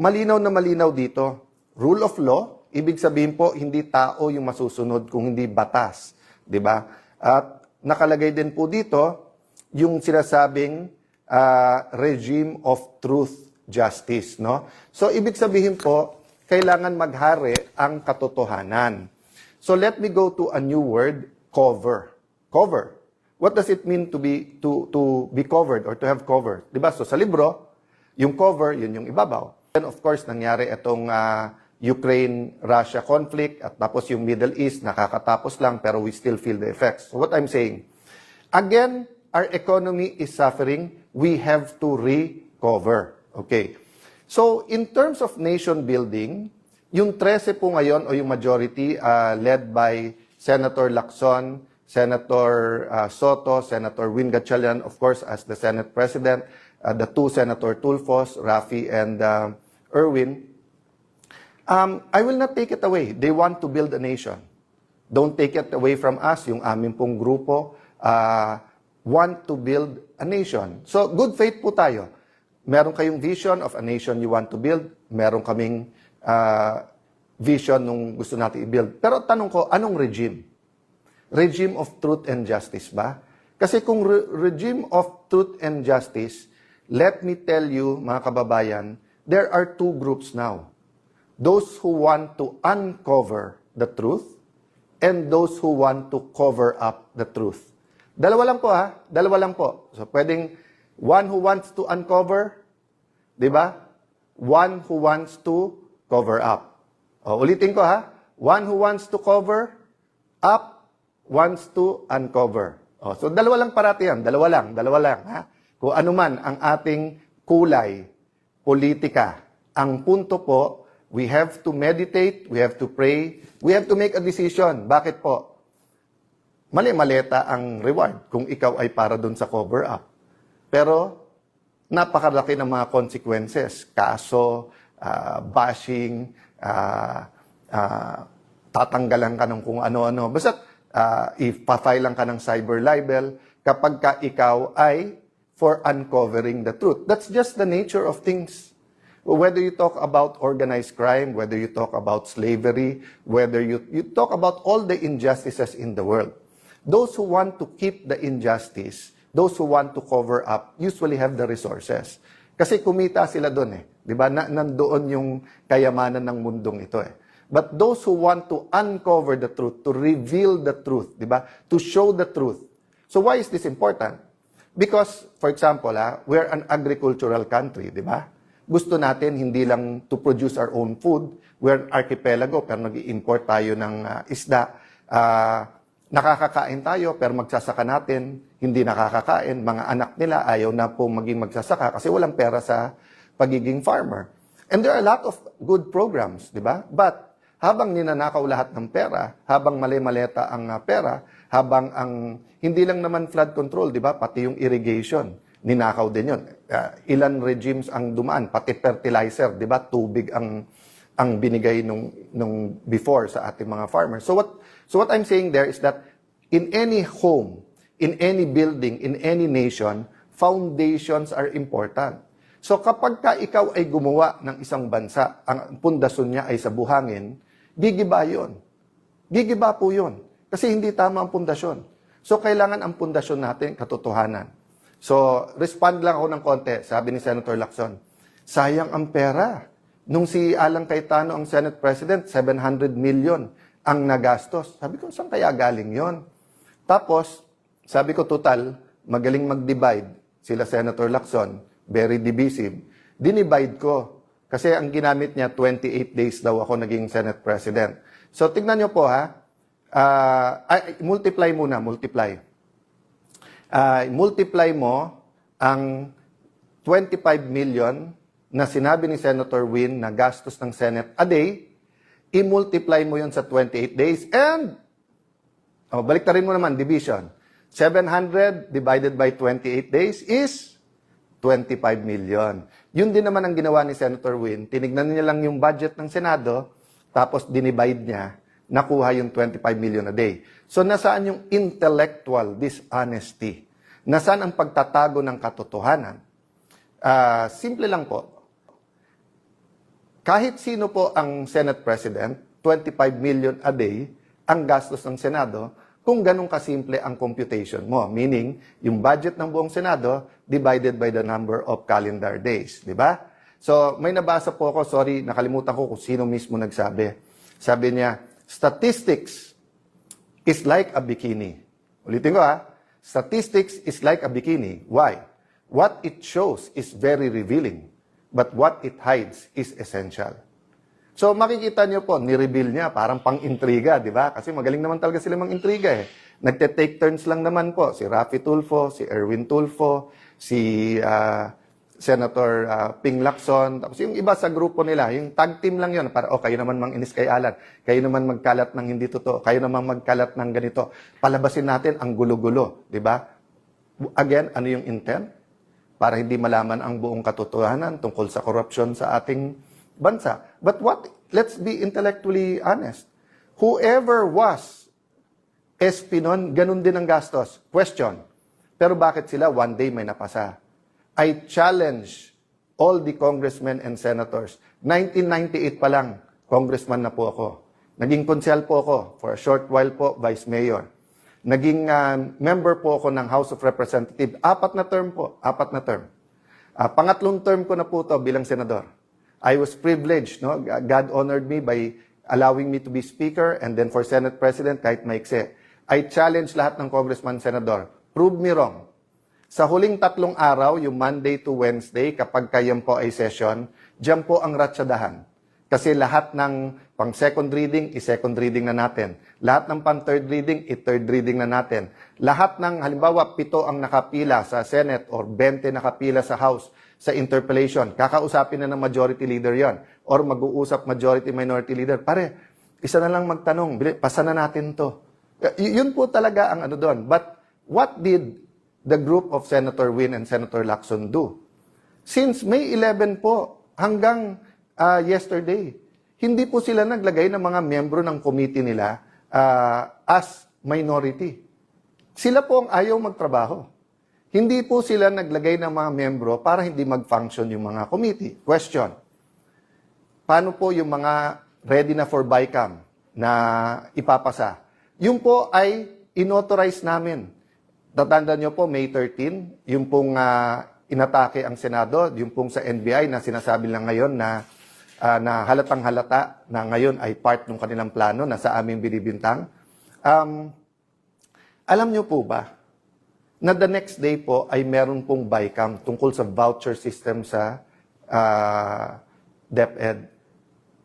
malinaw na malinaw dito. Rule of law, ibig sabihin po, hindi tao yung masusunod kung hindi batas. 'Di ba? At nakalagay din po dito yung sinasabing regime of truth, justice. No? So, ibig sabihin po, kailangan maghari ang katotohanan. So, let me go to a new word, cover. Cover. What does it mean to be covered or to have cover? 'Di ba? So, sa libro, yung cover, yun yung ibabaw. And of course, nangyari itong Ukraine-Russia conflict at tapos yung Middle East, nakakatapos lang pero we still feel the effects. So what I'm saying, again, our economy is suffering. We have to recover. Okay. So in terms of nation building, yung 13 po ngayon o yung majority led by Senator Lacson, Senator Soto, Senator Win Gatchalian, of course, as the Senate President, the two Senator Tulfos, Rafi, and Erwin, I will not take it away. They want to build a nation. Don't take it away from us. Yung aming pong grupo want to build a nation. So, good faith po tayo. Meron kayong vision of a nation you want to build. Meron kaming vision nung gusto natin i-build. Pero tanong ko, anong regime? Regime of truth and justice ba? Kasi kung regime of truth and justice, let me tell you, mga kababayan, there are two groups now. Those who want to uncover the truth and those who want to cover up the truth. Dalawa lang po ha, dalawa lang po. So pwedeng one who wants to uncover, di ba? One who wants to cover up. O, ulitin ko ha, one who wants to cover up, wants to uncover. O, so dalawa lang parati yan, dalawa lang ha. Kung ano man ang ating kulay, politika, ang punto po, we have to meditate, we have to pray, we have to make a decision. Bakit po? Mali-maleta ang reward kung ikaw ay para dun sa cover-up. Pero, napakalaki ng mga consequences. Kaso, bashing, tatanggalan ka ng kung ano-ano. Basta, ipa-file lang ka ng cyber libel kapag ka ikaw ay for uncovering the truth. That's just the nature of things. Whether you talk about organized crime, whether you talk about slavery, whether you talk about all the injustices in the world, those who want to keep the injustice, those who want to cover up, usually have the resources. Kasi kumita sila doon eh. Di ba? Nandoon yung kayamanan ng mundong ito eh. But those who want to uncover the truth, to reveal the truth, di ba? To show the truth. So why is this important? Because, for example, we're an agricultural country, di ba? Gusto natin hindi lang to produce our own food. We're an archipelago, pero nag-i-import tayo ng isda. Nakakakain tayo, pero magsasaka natin, hindi nakakakain. Mga anak nila ayaw na po maging magsasaka kasi walang pera sa pagiging farmer. And there are a lot of good programs, di ba? But, habang ninanakaw lahat ng pera, habang mali-maleta ang pera, habang ang hindi lang naman flood control, di ba? Pati yung irrigation, ninakaw din yun. Ilan regimes ang dumaan, pati fertilizer, di ba? Tubig ang binigay nung before sa ating mga farmers. So what I'm saying there is that in any home, in any building, in any nation, foundations are important. So kapag ka ikaw ay gumawa ng isang bansa, ang pundasyon niya ay sa buhangin, gigiba yun. Gigiba po yun. Kasi hindi tama ang pundasyon. So kailangan ang pundasyon natin katotohanan. So respond lang ako ng konti. Sabi ni Senator Lacson, sayang ang pera. Nung si Alan Cayetano ang Senate President, 700 million ang nagastos. Sabi ko, saan kaya galing yon? Tapos, sabi ko, total, magaling mag-divide. Sila Senator Lacson, very divisive. Dinivide ko. Kasi ang ginamit niya, 28 days daw ako naging Senate President. So, tignan niyo po ha. Multiply muna, multiply. Multiply mo ang 25 million na sinabi ni Senator Win na gastos ng Senate a day, i-multiply mo yon sa 28 days, and, balik na rin mo naman, division. 700 divided by 28 days is 25 million. Yun din naman ang ginawa ni Senator Win. Tinignan niya lang yung budget ng Senado, tapos dinivide niya, nakuha yung 25 million a day. So, nasaan yung intellectual dishonesty? Nasaan ang pagtatago ng katotohanan? Simple lang po. kahit sino po ang Senate President, 25 million a day ang gastos ng Senado kung ganun kasimple ang computation mo. Meaning, yung budget ng buong Senado divided by the number of calendar days. Di ba? So, may nabasa po ako, sorry, nakalimutan ko kung sino mismo nagsabi. Sabi niya, statistics is like a bikini. Ulitin ko statistics is like a bikini. Why? What it shows is very revealing, but what it hides is essential. So makikita nyo po, ni-reveal niya, parang pang-intriga, di ba? Kasi magaling naman talaga sila mang-intriga eh. Nagte-take turns lang naman po, si Raffy Tulfo, si Erwin Tulfo, si Senator Ping Lacson, tapos yung iba sa grupo nila, yung tag team lang yun, para, kayo naman mang-inis kay Alan, kayo naman magkalat ng hindi totoo, kayo naman magkalat ng ganito, palabasin natin ang gulo-gulo, di ba? Again, ano yung intent? Para hindi malaman ang buong katotohanan tungkol sa korupsyon sa ating bansa. But let's be intellectually honest. Whoever was SP nun, ganun din ang gastos. Question. Pero bakit sila one day may napasa? I challenge all the congressmen and senators. 1998 pa lang, congressman na po ako. Naging konsyal po ako, for a short while po, vice mayor. Naging member po ako ng House of Representatives. 4 na term po, 4 na term. Pangatlong term ko na po to bilang senador. I was privileged, no? God honored me by allowing me to be speaker and then for Senate President kahit maikse. I challenge lahat ng congressman, senador. Prove me wrong. Sa huling 3 araw, yung Monday to Wednesday, kapag kayan po ay session, diyan po ang ratsadahan. Kasi lahat ng pang second reading, i-second reading na natin. Lahat ng pang third reading, i-third reading na natin. Lahat ng, halimbawa, 7 ang nakapila sa Senate or 20 nakapila sa House sa interpellation. Kakausapin na ng majority leader yon or mag-uusap majority minority leader. Pare, isa na lang magtanong, pasa na natin to. Yun po talaga ang ano doon. But what did the group of Senator Win and Senator Lacson do? Since May 11 po hanggang yesterday, hindi po sila naglagay ng mga miyembro ng committee nila as minority. Sila po ang ayaw magtrabaho. Hindi po sila naglagay ng mga miyembro para hindi mag-function yung mga committee. Question. Paano po yung mga ready na for BICAM na ipapasa? Yung po ay inauthorize namin. Tatandaan nyo po, May 13, yung pong inatake ang Senado, yung pong sa NBI na sinasabi lang ngayon na halatang halata na ngayon ay part ng kanilang plano na sa aming binibintang. Alam nyo po ba na the next day po ay meron pong BICAM tungkol sa voucher system sa DepEd.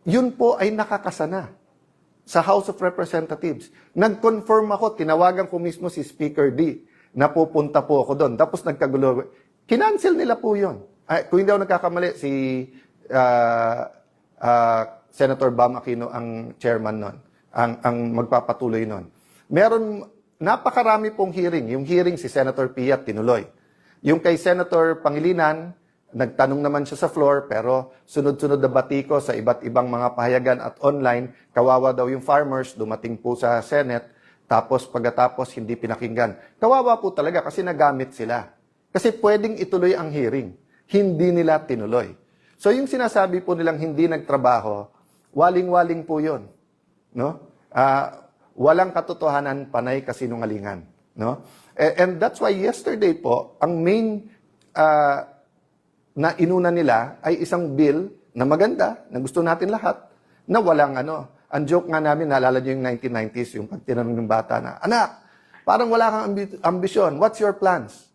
Yun po ay nakakasana sa House of Representatives. Nag-confirm ako, tinawagan ko mismo si Speaker D na pupunta po ako doon. Tapos nagkagulo. Kinancel nila po yun. Kung hindi ako nagkakamali, si Senator Bam Aquino ang chairman nun, ang magpapatuloy nun. Meron, napakarami pong hearing. Yung hearing si Senator Pia tinuloy. Yung kay Senator Pangilinan, nagtanong naman siya sa floor, pero sunod-sunod na batiko sa iba't ibang mga pahayagan at online, kawawa daw yung farmers, dumating po sa Senate, tapos pagkatapos hindi pinakinggan. Kawawa po talaga kasi nagamit sila. Kasi pwedeng ituloy ang hearing. Hindi nila tinuloy. So yung sinasabi po nilang hindi nagtrabaho, waling-waling po yun. No? Walang katotohanan, panay kasinungalingan. No? And that's why yesterday po, ang main na inuna nila ay isang bill na maganda, na gusto natin lahat, na walang ano. Ang joke nga namin, naalala nyo yung 1990s, yung pag tinanong ng bata na, anak, parang wala kang ambisyon, what's your plans?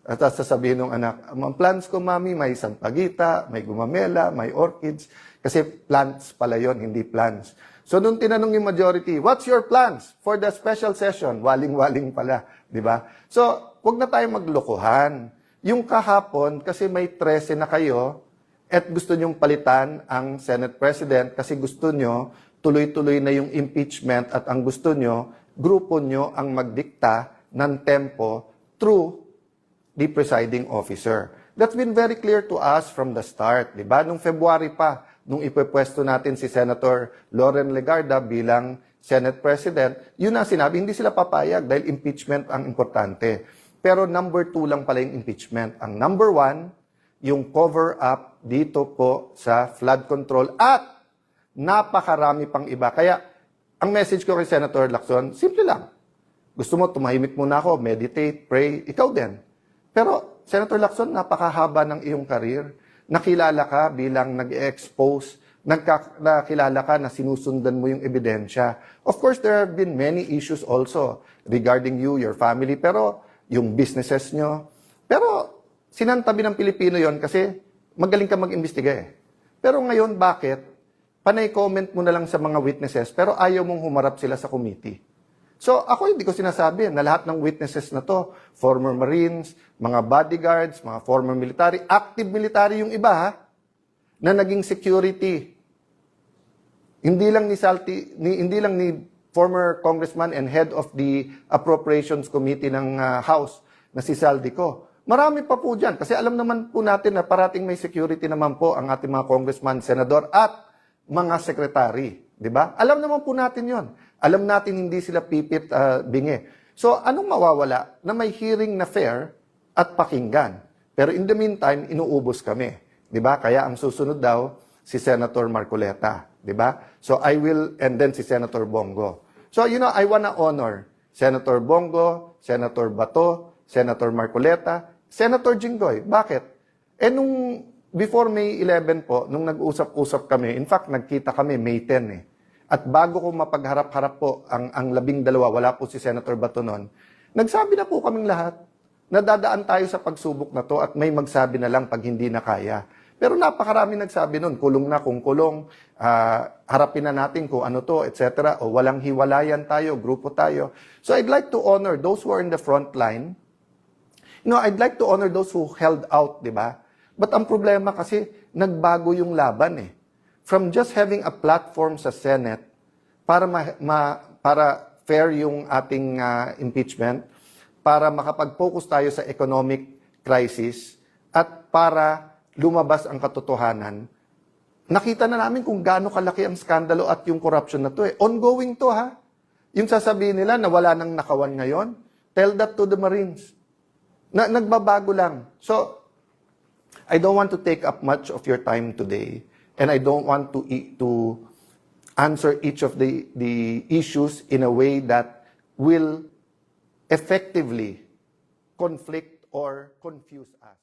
At sasabihin ng anak, ang plans ko, mami, may sampagita, may gumamela, may orchids, kasi plants pala yon, hindi plans. So, nung tinanong yung majority, what's your plans for the special session? Waling-waling pala, di ba? So, huwag na tayo maglokohan. Yung kahapon, kasi may 13 na kayo, at gusto nyong palitan ang Senate President kasi gusto nyo tuloy-tuloy na yung impeachment at ang gusto nyo, grupo nyo ang magdikta ng tempo through the presiding officer. That's been very clear to us from the start, di ba? Nung February pa, nung ipepwesto natin si Senator Loren Legarda bilang Senate President, yun ang sinabi, hindi sila papayag dahil impeachment ang importante. Pero number 2 lang pala yung impeachment. Ang number 1, yung cover-up dito po sa flood control at napakarami pang iba. Kaya, ang message ko kay Senator Lacson, simple lang. Gusto mo, tumahimik muna ako, meditate, pray, ikaw din. Pero, Senator Lacson, napakahaba ng iyong career. Nakilala ka bilang nag-expose, nakilala ka na sinusundan mo yung ebidensya. Of course, there have been many issues also regarding you, your family, pero yung businesses nyo. Pero, sinantabi ng Pilipino yon kasi magaling ka mag-imbestiga eh. Pero ngayon, bakit? Panay comment mo na lang sa mga witnesses, pero ayaw mong humarap sila sa committee. So, ako hindi ko sinasabi na lahat ng witnesses na to, former Marines, mga bodyguards, mga former military, active military yung iba ha, na naging security. Hindi lang ni former congressman and head of the Appropriations Committee ng House na si Saldico. Marami pa po dyan kasi alam naman po natin na parating may security naman po ang ating mga congressman, senador at mga sekretary. Diba? Alam naman po natin yon. Alam natin hindi sila pipit bingi. So, anong mawawala na may hearing na fair at pakinggan? Pero in the meantime, inuubos kami. Diba? Kaya ang susunod daw, si Senator Marcoleta. Diba? So, and then si Senator Bongo. So, I wanna honor Senator Bongo, Senator Bato, Senator Marcoleta, Senator Jinggoy. Bakit? Before May 11 po, nung nag-usap-usap kami, in fact, nagkita kami May 10 eh. At bago ko mapagharap-harap po ang 12, wala po si Senator Bato noon, nagsabi na po kaming lahat na dadaan tayo sa pagsubok na to at may magsabi na lang pag hindi na kaya. Pero napakarami nagsabi noon, kulong na kung kulong, harapin na natin kung ano to, etc. O walang hiwalayan tayo, grupo tayo. So I'd like to honor those who are in the front line. I'd like to honor those who held out, di ba? But ang problema kasi, nagbago yung laban eh. From just having a platform sa Senate para fair yung ating impeachment, para makapag-focus tayo sa economic crisis, at para lumabas ang katotohanan, nakita na namin kung gaano kalaki ang skandalo at yung corruption na to eh. Ongoing to ha. Yung sasabihin nila na wala nang nakawan ngayon, tell that to the Marines. Nagbabago lang. So, I don't want to take up much of your time today, and I don't want to answer each of the issues in a way that will effectively conflict or confuse us.